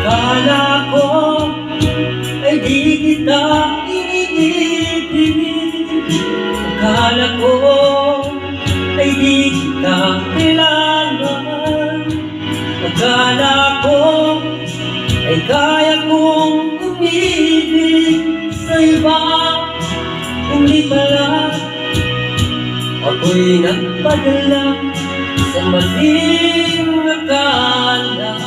Akala ko ay di kita iniibig. Akala ko ay di kita kailangan. Akala ko ay kaya kong umibig sa iba. Hindi pala ako'y nagpadala sa maling akala.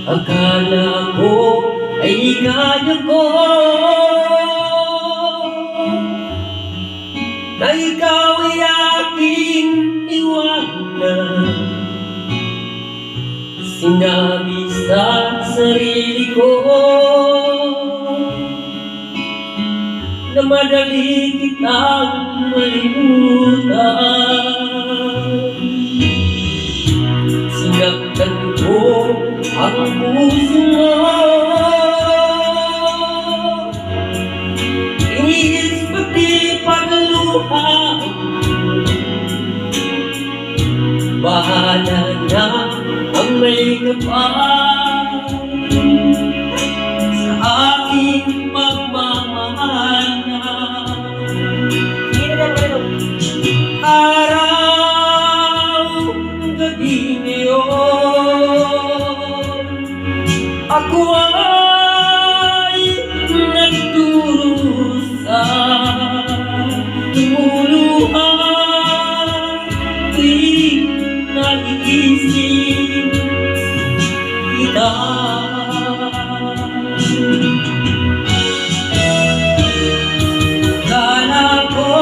Akala ko ay kaya ko na ikaw ay aking iwanan. Sinabi sa sarili ko na madali kitang malimutan. Sinaktan ko ang puso mo, iniis pati pagluha. Bahala na ang may kapal sa aking pagmamahal na. Araw, gabi ngayon, ako ay nagdurusa. Lumuluhan tuwing nag-iisip kita. Akala ko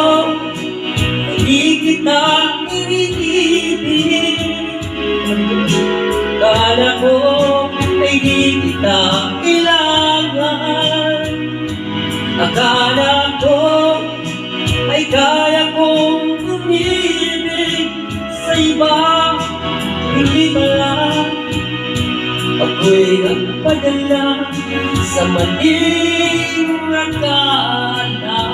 ay di kita iniibig. Akala ko ay di kita kailangan. Akala ko ay kaya kong umibig sa iba. Hindi pala ako'y nagpadala sa maling akala.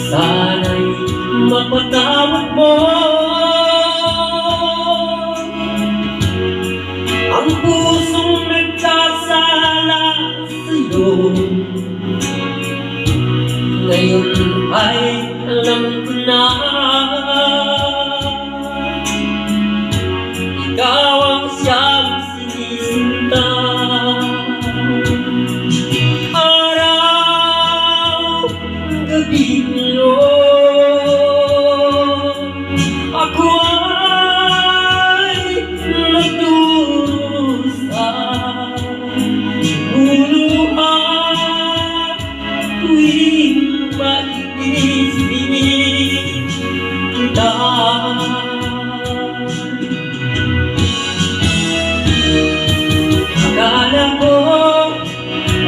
Sana'y mapatawad mo ang pusong nagkasala sa'yo. Ngayon ay alam ko na ikaw ang siyang sinisinta. Araw, gabi ngayon, ako ay nagdurusa. Luluhan tuwing maiisip kita. Akala ko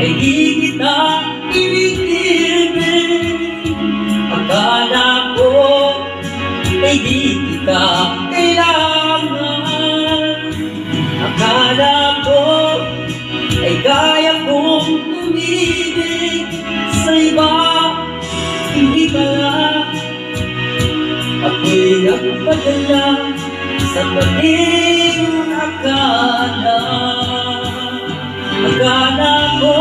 ay di kita ibig. Akala ko ay di kita kailangan. Akala ko ay kaya kong umibig sa iba. Hindi pala ako'y nagpadala sa maling akala. Akala ko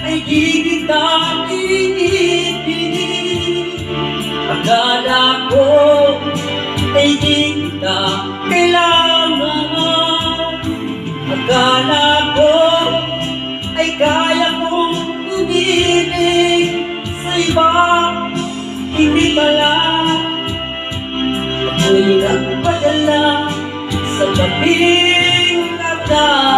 ay di kita iniibig. Akala ko ay di kita kailangan. Akala ko ay kaya kong umibig sa iba. Hindi pala ako'y nagpadala sa maling akala.